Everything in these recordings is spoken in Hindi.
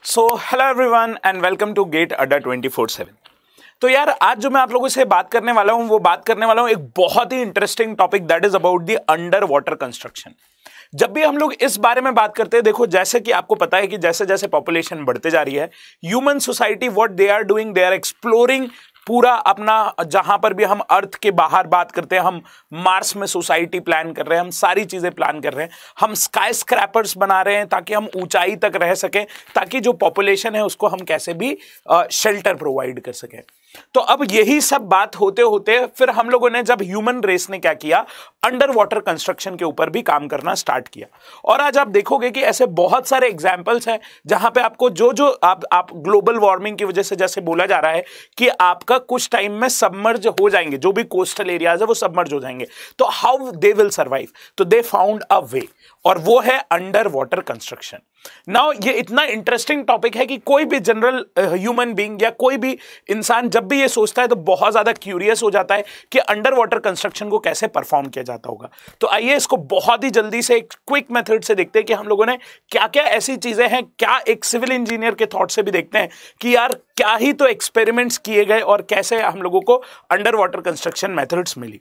So hello everyone and welcome to GATE Adda 24/7। तो यार आज जो मैं आप लोगों से बात करने वाला हूं वो बात करने वाला हूं एक बहुत ही interesting topic that is about the under water construction. जब भी हम लोग इस बारे में बात करते हैं, देखो जैसे कि आपको पता है कि जैसे जैसे पॉपुलेशन बढ़ते जा रही है, human society what they are doing, they are exploring पूरा अपना, जहां पर भी हम अर्थ के बाहर बात करते हैं, हम मार्स में सोसाइटी प्लान कर रहे हैं, हम सारी चीजें प्लान कर रहे हैं, हम स्काई स्क्रैपर्स बना रहे हैं ताकि हम ऊंचाई तक रह सकें, ताकि जो पॉपुलेशन है उसको हम कैसे भी शेल्टर प्रोवाइड कर सकें। तो अब यही सब बात होते होते फिर हम लोगों ने, जब ह्यूमन रेस ने क्या किया, अंडर वाटर कंस्ट्रक्शन के ऊपर भी काम करना स्टार्ट किया। और आज आप देखोगे कि ऐसे बहुत सारे एग्जाम्पल्स हैं जहां पे आपको जो आप ग्लोबल वार्मिंग की वजह से, जैसे बोला जा रहा है कि आपका कुछ टाइम में सबमर्ज हो जाएंगे, जो भी कोस्टल एरियाज है वो सबमर्ज हो जाएंगे, तो हाउ दे विल सर्वाइव, तो दे फाउंड अ वे, और वो है अंडर वाटर कंस्ट्रक्शन। नाउ ये इतना इंटरेस्टिंग टॉपिक है कि कोई भी जनरल ह्यूमन बीइंग या कोई भी इंसान जब भी ये सोचता है तो बहुत ज्यादा क्यूरियस हो जाता है कि अंडर वाटर कंस्ट्रक्शन को कैसे परफॉर्म किया जाता होगा। तो आइए इसको बहुत ही जल्दी से एक क्विक मेथड से देखते हैं कि हम लोगों ने क्या क्या ऐसी चीजें हैं, क्या एक सिविल इंजीनियर के थॉट से भी देखते हैं कि यार क्या ही तो एक्सपेरिमेंट्स किए गए और कैसे हम लोगों को अंडर वाटर कंस्ट्रक्शन मेथड्स मिली।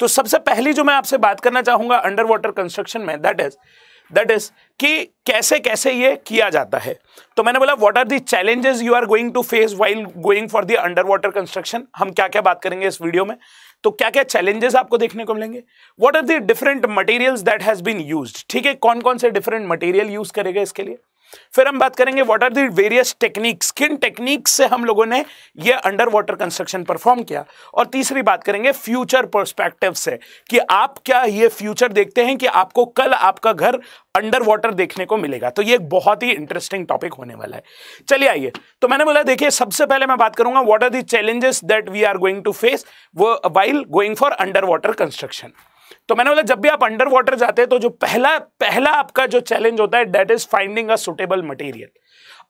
तो सबसे पहली जो मैं आपसे बात करना चाहूंगा अंडर वाटर कंस्ट्रक्शन में, दैट इज कि कैसे कैसे ये किया जाता है। तो मैंने बोला what are the challenges you are going to face while going for the under water construction. हम क्या क्या बात करेंगे इस वीडियो में, तो क्या क्या चैलेंजेस आपको देखने को मिलेंगे, what are the different materials that has been used, ठीक है, कौन कौन से डिफरेंट मटेरियल यूज करेगा इसके लिए। फिर हम बात करेंगे what are the various techniques, किन टेक्निक्स से हम लोगों ने ये अंडर वाटर कंस्ट्रक्शन परफॉर्म किया। और तीसरी बात करेंगे फ्यूचर पर्सपेक्टिव से कि आप क्या ये फ्यूचर देखते हैं कि आपको कल आपका घर अंडर वाटर देखने को मिलेगा। तो ये एक बहुत ही इंटरेस्टिंग टॉपिक होने वाला है। चलिए आइए, तो मैंने बोला देखिए सबसे पहले मैं बात करूंगा what are the challenges that we are going to face while going for under water construction. तो मैंने बोला जब भी आप अंडर वाटर जाते हैं तो जो पहला आपका जो चैलेंज होता है that is finding a suitable material.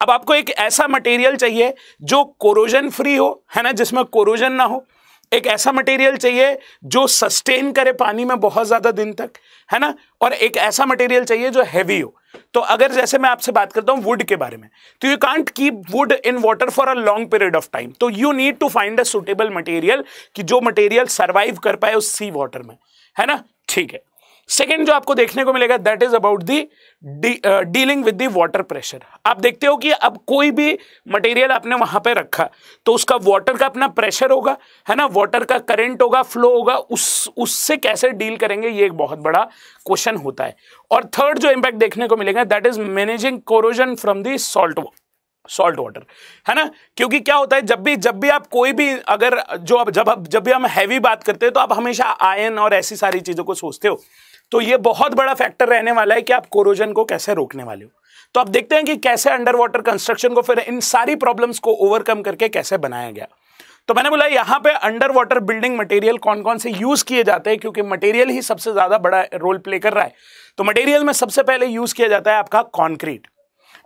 अब आपको एक ऐसा मटेरियल चाहिए जो कोरोजन फ्री हो, है ना, जिसमें कोरोजन ना हो। एक ऐसा मटेरियल चाहिए जो सस्टेन करे पानी में बहुत ज्यादा दिन तक, है ना, और एक ऐसा मटेरियल चाहिए जो हैवी हो। तो अगर जैसे मैं आपसे बात करता हूं वुड के बारे में, तो you can't keep wood in water for a long period of time, तो you need to find a suitable material कि जो मटेरियल सर्वाइव कर पाए उस सी वाटर में, है ना, ठीक है। सेकेंड जो आपको देखने को मिलेगा that is about the dealing with the water pressure. आप देखते हो कि अब कोई भी मटेरियल आपने वहां पे रखा तो उसका वाटर का अपना प्रेशर होगा, है ना, वाटर का करंट होगा, फ्लो होगा, उससे कैसे डील करेंगे, ये एक बहुत बड़ा क्वेश्चन होता है। और थर्ड जो इंपैक्ट देखने को मिलेगा that is managing corrosion from the salt water, है ना, क्योंकि क्या होता है जब भी आप कोई भी, अगर जब भी हम हैवी बात करते हैं तो आप हमेशा आयन और ऐसी सारी चीजों को सोचते हो, तो ये बहुत बड़ा फैक्टर रहने वाला है कि आप कोरोजन को कैसे रोकने वाले हो। तो आप देखते हैं कि कैसे अंडर वाटर कंस्ट्रक्शन को फिर इन सारी प्रॉब्लम्स को ओवरकम करके कैसे बनाया गया। तो मैंने बोला यहां पे अंडर वाटर बिल्डिंग मटेरियल कौन कौन से यूज किए जाते हैं, क्योंकि मटेरियल ही सबसे ज्यादा बड़ा रोल प्ले कर रहा है। तो मटेरियल में सबसे पहले यूज किया जाता है आपका कॉन्क्रीट।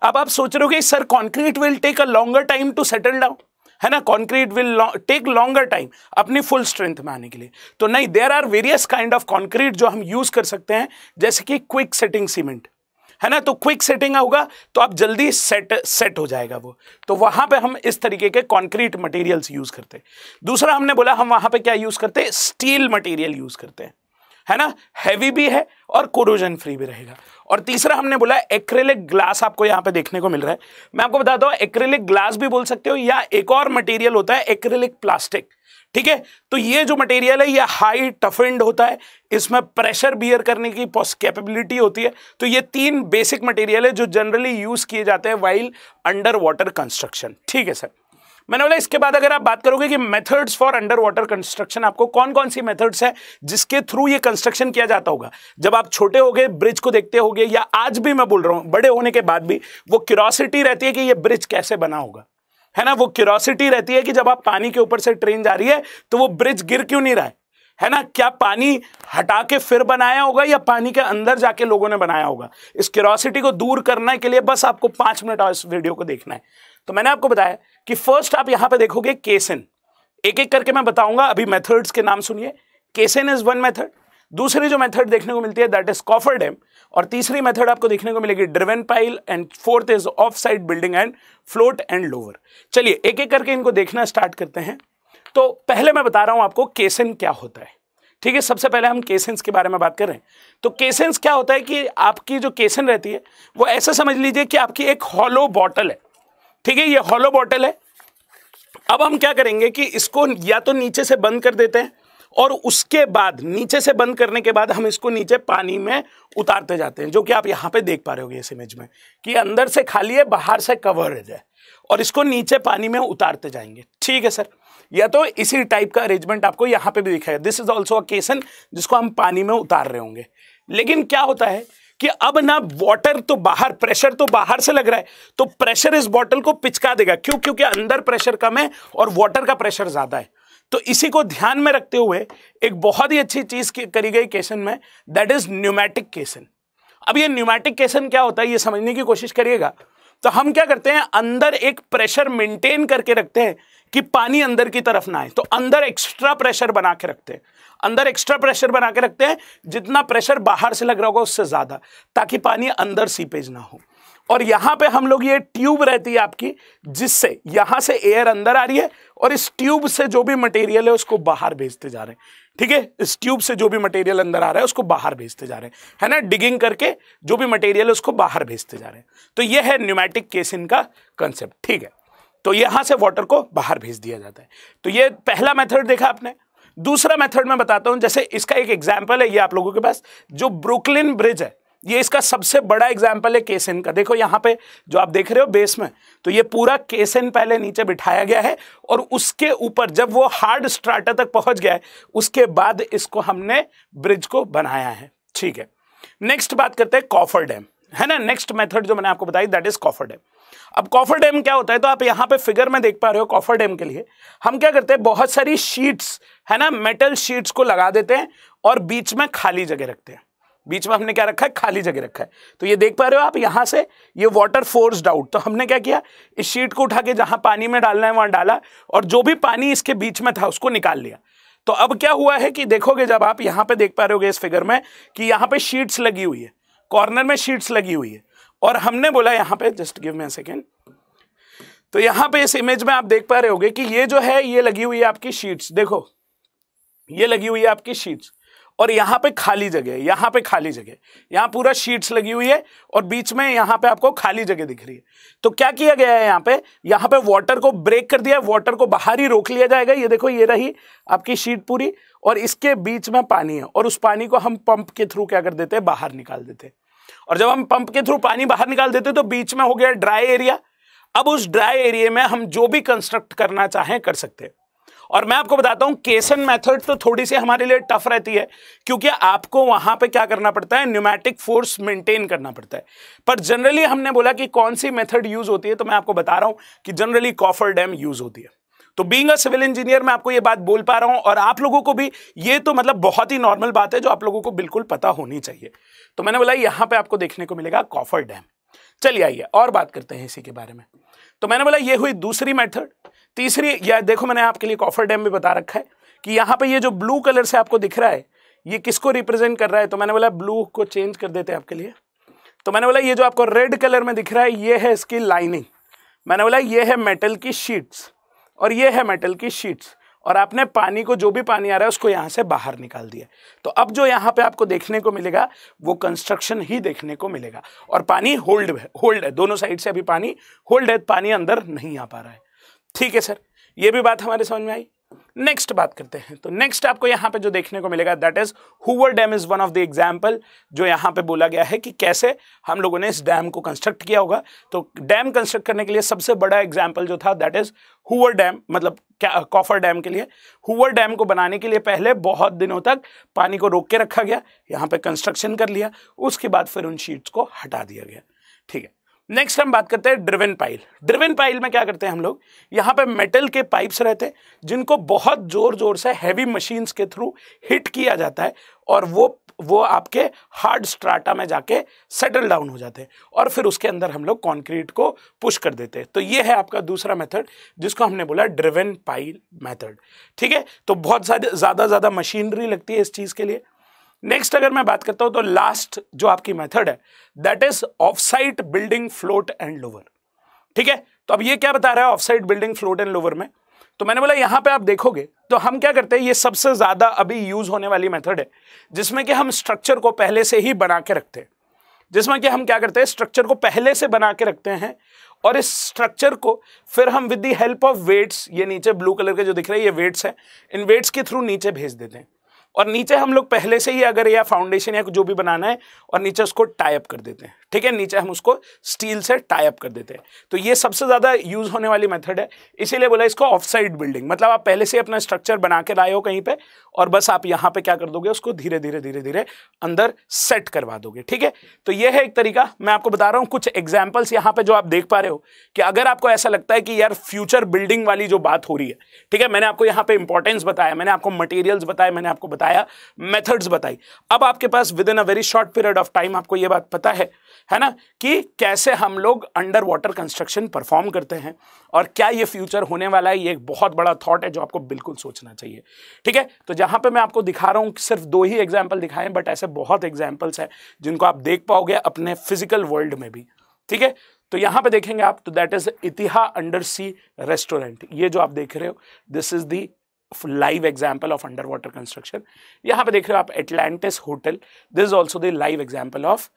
अब आप सोच रहे हो कि sir concrete will take a longer time to settle down, है ना, concrete will take longer time अपनी फुल स्ट्रेंथ में आने के लिए। तो नहीं, there are various kind of concrete जो हम यूज कर सकते हैं, जैसे कि क्विक सेटिंग सीमेंट, है ना, तो क्विक सेटिंग होगा तो आप जल्दी सेट हो जाएगा वो, तो वहां पे हम इस तरीके के कॉन्क्रीट मटेरियल्स यूज करते हैं। दूसरा हमने बोला हम वहां पे क्या यूज करते हैं, स्टील मटेरियल यूज करते हैं, है ना, हैवी भी है और कोरोजन फ्री भी रहेगा। और तीसरा हमने बोला एक्रिलिक ग्लास, आपको यहां पे देखने को मिल रहा है, मैं आपको बताता हूं एक्रिलिक ग्लास भी बोल सकते हो, या एक और मटेरियल होता है एक्रिलिक प्लास्टिक, ठीक है। तो ये जो मटेरियल है ये हाई टफेंड होता है, इसमें प्रेशर बियर करने की कैपेबिलिटी होती है। तो ये तीन बेसिक मटेरियल है जो जनरली यूज किए जाते हैं वाइल अंडर वाटर कंस्ट्रक्शन, ठीक है सर। मैंने बोला इसके बाद अगर आप बात करोगे कि methods for under water construction, आपको कौन कौन सी मेथड्स है जिसके थ्रू ये कंस्ट्रक्शन किया जाता होगा। जब आप छोटे होगे ब्रिज को देखते होगे, या आज भी मैं बोल रहा हूं बड़े होने के बाद भी वो क्यूरियोसिटी रहती है कि ये ब्रिज कैसे बना होगा, है ना, वो क्यूरियोसिटी रहती है कि जब आप पानी के ऊपर से ट्रेन जा रही है तो वो ब्रिज गिर क्यों नहीं रहा है ना, क्या पानी हटा के फिर बनाया होगा या पानी के अंदर जाके लोगों ने बनाया होगा। इस क्यूरियोसिटी को दूर करने के लिए बस आपको 5 मिनट और इस वीडियो को देखना है। तो मैंने आपको बताया कि फर्स्ट आप यहां पे देखोगे केसन, एक एक करके मैं बताऊंगा, अभी मेथड्स के नाम सुनिए। केसन इज वन मेथड, दूसरी जो मेथड देखने को मिलती है दैट इज कॉफर डैम, और तीसरी मेथड आपको देखने को मिलेगी driven pile, and fourth is of side building and float and lower. चलिए एक एक करके इनको देखना स्टार्ट करते हैं। तो पहले मैं बता रहा हूं आपको केसन क्या होता है, ठीक है। सबसे पहले हम केसेंस के बारे में बात कर रहे हैं। तो केसेंस क्या होता है कि आपकी जो केसन रहती है वो ऐसा समझ लीजिए कि आपकी एक हॉलो बॉटल है, ठीक है। ये हॉलो बॉटल है। अब हम क्या करेंगे कि इसको या तो नीचे से बंद कर देते हैं, और उसके बाद नीचे से बंद करने के बाद हम इसको नीचे पानी में उतारते जाते हैं, जो कि आप यहां पे देख पा रहे होगे इस इमेज में कि अंदर से खाली है, बाहर से कवर है, और इसको नीचे पानी में उतारते जाएंगे, ठीक है सर। या तो इसी टाइप का अरेंजमेंट आपको यहां पे भी दिखाएगा। दिस इज ऑल्सो अ केसन जिसको हम पानी में उतार रहे होंगे। लेकिन क्या होता है कि अब ना वाटर तो बाहर, प्रेशर तो बाहर से लग रहा है, तो प्रेशर इस बॉटल को पिचका देगा। क्यों? क्योंकि अंदर प्रेशर कम है और वाटर का प्रेशर ज्यादा है। तो इसी को ध्यान में रखते हुए एक बहुत ही अच्छी चीज करी गई केसन में, दैट इज न्यूमेटिक केसन। अब ये न्यूमेटिक केसन क्या होता है ये समझने की कोशिश करिएगा। तो हम क्या करते हैं, अंदर एक प्रेशर मेंटेन करके रखते हैं कि पानी अंदर की तरफ ना आए। तो अंदर एक्स्ट्रा प्रेशर बना के रखते हैं, अंदर एक्स्ट्रा प्रेशर बना के रखते हैं, जितना प्रेशर बाहर से लग रहा होगा उससे ज्यादा, ताकि पानी अंदर सीपेज ना हो। और यहां पे हम लोग ये ट्यूब रहती है आपकी, जिससे यहां से एयर अंदर आ रही है, और इस ट्यूब से जो भी मटेरियल है उसको बाहर भेजते जा रहे हैं, ठीक है। इस ट्यूब से जो भी मटेरियल अंदर आ रहा है उसको बाहर भेजते जा रहे हैं, है ना। डिगिंग करके जो भी मटेरियल है उसको बाहर भेजते जा रहे हैं। तो ये है न्यूमेटिक केसिन का कंसेप्ट, ठीक है। तो यहां से वाटर को बाहर भेज दिया जाता है। तो ये पहला मेथड देखा आपने। दूसरा मेथड मैं बताता हूं, जैसे इसका एक एग्जाम्पल है ये आप लोगों के पास, जो ब्रुकलिन ब्रिज है, ये इसका सबसे बड़ा एग्जाम्पल है केसन का। देखो यहां पे जो आप देख रहे हो बेस में, तो ये पूरा केसन पहले नीचे बिठाया गया है, और उसके ऊपर जब वो हार्ड स्ट्राटा तक पहुंच गया है, उसके बाद इसको हमने ब्रिज को बनाया है, ठीक है। नेक्स्ट बात करते हैं कॉफर डैम, है ना। नेक्स्ट मेथड जो मैंने आपको बताई दैट इज कॉफर डैम। अब कॉफर डैम क्या होता है, तो आप यहां पे फिगर में देख पा रहे हो। कॉफर डैम के लिए हम क्या करते हैं, बहुत सारी शीट्स, है ना, मेटल शीट्स को लगा देते हैं, और बीच में खाली जगह रखते हैं। बीच में हमने क्या रखा है, खाली जगह रखा है। तो ये देख पा रहे हो आप, यहां से ये वाटर फोर्स्ड आउट। तो हमने क्या किया, इस शीट को उठा के जहां पानी में डालना है वहां डाला, और जो भी पानी इसके बीच में था उसको निकाल लिया। तो अब क्या हुआ है कि देखोगे जब आप यहां पे देख पा रहे होगे इस फिगर में कि यहां पे शीट्स लगी हुई है, कॉर्नर में शीट्स लगी हुई है, और हमने बोला यहां पे, just give me a second, तो यहां पे इस इमेज में आप देख पा रहे होगे कि ये जो है ये लगी हुई है आपकी शीट्स। देखो ये लगी हुई है आपकी शीट्स, और यहां पे खाली जगह है, यहां पे खाली जगह, यहां पूरा शीट्स लगी हुई है, और बीच में यहां पे आपको खाली जगह दिख रही है। तो क्या किया गया है, यहां पे वाटर को ब्रेक कर दिया, वाटर को बाहर ही रोक लिया जाएगा। ये देखो ये रही आपकी शीट पूरी, और इसके बीच में पानी है, और उस पानी को हम पंप के थ्रू क्या कर देते हैं, बाहर निकाल देते हैं। और जब हम पंप के थ्रू पानी बाहर निकाल देते तो बीच में हो गया ड्राई एरिया। अब उस ड्राई एरिया में हम जो भी कंस्ट्रक्ट करना चाहें कर सकते हैं। और मैं आपको बताता हूं केसन मेथड तो थोड़ी सी हमारे लिए टफ रहती है, क्योंकि आपको वहां पे क्या करना पड़ता है, न्यूमेटिक फोर्स मेंटेन करना पड़ता है। पर जनरली हमने बोला कि कौन सी मेथड यूज होती है, तो मैं आपको बता रहा हूं कि जनरली कॉफर डैम यूज होती है। तो बीइंग अ सिविल इंजीनियर मैं आपको ये बात बोल पा रहा हूं, और आप लोगों को भी ये तो मतलब बहुत ही नॉर्मल बात है जो आप लोगों को बिल्कुल पता होनी चाहिए। तो मैंने बोला यहां पे आपको देखने को मिलेगा कॉफर डैम। चलिए आइए और बात करते हैं इसी के बारे में। तो मैंने बोला ये हुई दूसरी मेथड। तीसरी, या देखो मैंने आपके लिए कॉफर डैम भी बता रखा है कि यहां पे ये जो ब्लू कलर से आपको दिख रहा है ये किसको रिप्रेजेंट कर रहा है। तो मैंने बोला ब्लू को चेंज कर देते हैं आपके लिए। तो मैंने बोला ये जो आपको रेड कलर में दिख रहा है ये है इसकी लाइनिंग। मैंने बोला ये है मेटल की शीट्स, और ये है मेटल की शीट्स, और आपने पानी को, जो भी पानी आ रहा है उसको यहां से बाहर निकाल दिया। तो अब जो यहां पे आपको देखने को मिलेगा वो कंस्ट्रक्शन ही देखने को मिलेगा, और पानी होल्ड है, दोनों साइड से अभी पानी होल्ड है, पानी अंदर नहीं आ पा रहा है। ठीक है सर, ये भी बात हमारे समझ में आई। नेक्स्ट बात करते हैं। तो नेक्स्ट आपको यहां पे जो देखने को मिलेगा that is Hoover dam is one of the example, जो यहां पे बोला गया है कि कैसे हम लोगों ने इस डैम को कंस्ट्रक्ट किया होगा। तो डैम कंस्ट्रक्ट करने के लिए सबसे बड़ा एग्जाम्पल जो था दैट इज हूवर डैम, मतलब क्या कॉफर डैम के लिए। हूवर डैम को बनाने के लिए पहले बहुत दिनों तक पानी को रोक के रखा गया, यहाँ पे कंस्ट्रक्शन कर लिया, उसके बाद फिर उन शीट्स को हटा दिया गया। ठीक है, नेक्स्ट हम बात करते हैं ड्रिवन पाइल। ड्रिवन पाइल में क्या करते हैं हम लोग, यहाँ पे मेटल के पाइप्स रहते हैं जिनको बहुत जोर जोर से हैवी मशीन्स के थ्रू हिट किया जाता है, और वो आपके हार्ड स्ट्राटा में जाके सेटल डाउन हो जाते हैं, और फिर उसके अंदर हम लोग कंक्रीट को पुश कर देते हैं। तो ये है आपका दूसरा मेथड जिसको हमने बोला ड्रिवन पाइल मेथड। ठीक है, तो बहुत ज़्यादा मशीनरी लगती है इस चीज़ के लिए। नेक्स्ट अगर मैं बात करता हूं तो लास्ट जो आपकी मेथड है that is of site building float and lower. ठीक है, तो अब ये क्या बता रहा है of site building float and lower में, तो मैंने बोला यहां पे आप देखोगे तो हम क्या करते हैं, ये सबसे ज्यादा अभी यूज होने वाली मेथड है जिसमें कि हम स्ट्रक्चर को पहले से ही बना के रखते हैं, जिसमें कि हम क्या करते हैं स्ट्रक्चर को पहले से बना के रखते हैं और इस स्ट्रक्चर को फिर हम with the help of weights, ये नीचे ब्लू कलर के जो दिख रहे हैं ये वेट्स हैं, इन वेट्स के थ्रू नीचे भेज देते हैं और नीचे हम लोग पहले से ही अगर या फाउंडेशन या जो भी बनाना है और नीचे उसको टाई अप कर देते हैं। ठीक है, नीचे हम उसको स्टील से टाई अप कर देते हैं। तो ये सबसे ज्यादा यूज होने वाली मेथड है, इसीलिए बोला इसको ऑफ साइड बिल्डिंग, मतलब आप पहले से अपना स्ट्रक्चर बना के लाए हो कहीं पे और बस आप यहाँ पे क्या कर दोगे उसको धीरे धीरे धीरे धीरे अंदर सेट करवा दोगे। ठीक है, तो ये है एक तरीका, मैं आपको बता रहा हूँ कुछ एग्जाम्पल्स यहाँ पे जो आप देख पा रहे हो कि अगर आपको ऐसा लगता है कि यार फ्यूचर बिल्डिंग वाली जो बात हो रही है, ठीक है, मैंने आपको यहाँ पे इंपॉर्टेंस बताया, मैंने आपको मटेरियल्स बताए, मैंने आपको बताया मेथड्स बताई, अब आपके पास within a very short period of time आपको ये बात पता है ना, कि कैसे हम लोग अंडर वाटर कंस्ट्रक्शन परफॉर्म करते हैं और क्या ये फ्यूचर होने वाला है। ये एक बहुत बड़ा थॉट है जो आपको बिल्कुल सोचना चाहिए। ठीक है, तो जहां पे मैं आपको दिखा रहा हूं सिर्फ 2 ही एग्जाम्पल दिखाए, बट ऐसे बहुत एग्जाम्पल्स हैं जिनको आप देख पाओगे अपने फिजिकल वर्ल्ड में भी। ठीक है, तो यहां पे देखेंगे आप तो that is Ithaa under sea restaurant, ये जो आप देख रहे हो this is the live example of under water construction. यहां पे देख रहे हो आप Atlantis hotel, this is also the live example of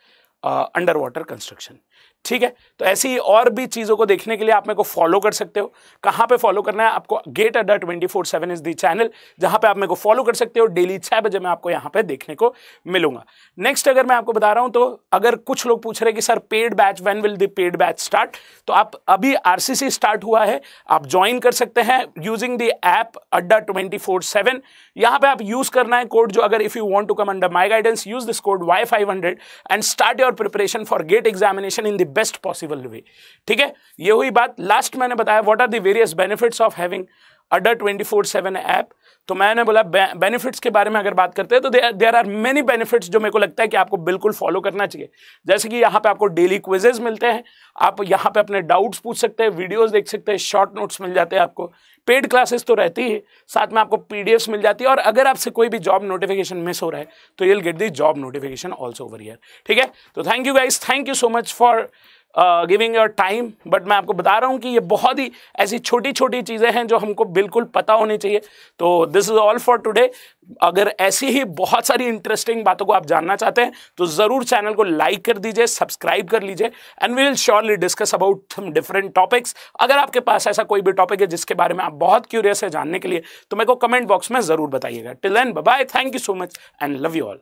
under water construction. ठीक है, तो ऐसी ही और भी चीज़ों को देखने के लिए आप मेरे को फॉलो कर सकते हो। कहाँ पे फॉलो करना है आपको, gate Adda 24/7 is the channel, जहाँ पे आप मेरे को फॉलो कर सकते हो। डेली 6 बजे मैं आपको यहाँ पे देखने को मिलूंगा। नेक्स्ट अगर मैं आपको बता रहा हूँ तो अगर कुछ लोग पूछ रहे हैं कि sir paid batch, when will the paid batch start, तो आप अभी RCC स्टार्ट हुआ है, आप ज्वाइन कर सकते हैं यूजिंग द ऐप अड्डा 24/7। यहाँ पे आप यूज करना है कोड जो, अगर if you want to come under my guidance use this code Y500 and start your preparation for GATE examination in the best possible way. ठीक है, ये हुई बात। लास्ट मैंने बताया what are the various benefits of having Adda 24/7 app, तो मैंने बोला बेनिफिट्स के बारे में अगर बात करते हैं तो देयर आर मेनी बेनिफिट्स जो मेरे को लगता है कि आपको बिल्कुल फॉलो करना चाहिए। जैसे कि यहाँ पे आपको डेली क्विजेज मिलते हैं, आप यहाँ पे अपने डाउट्स पूछ सकते हैं, वीडियोस देख सकते हैं, शॉर्ट नोट्स मिल जाते हैं आपको, पेड क्लासेस तो रहती है, साथ में आपको PDFs मिल जाती है, और अगर आपसे कोई भी जॉब नोटिफिकेशन मिस हो रहा है तो you will get the job notification also over here. ठीक है, तो thank you guys, thank you so much for giving your time. But मैं आपको बता रहा हूँ कि ये बहुत ही ऐसी छोटी छोटी चीज़ें हैं जो हमको बिल्कुल पता होनी चाहिए। तो this is all for today. अगर ऐसी ही बहुत सारी इंटरेस्टिंग बातों को आप जानना चाहते हैं तो ज़रूर चैनल को लाइक कर दीजिए, सब्सक्राइब कर लीजिए, and we will surely discuss about some different topics. अगर आपके पास ऐसा कोई भी टॉपिक है जिसके बारे में आप बहुत क्यूरियस है जानने के लिए तो मेरे को कमेंट बॉक्स में ज़रूर बताइएगा। Till then bye bye, thank you so much and love you all.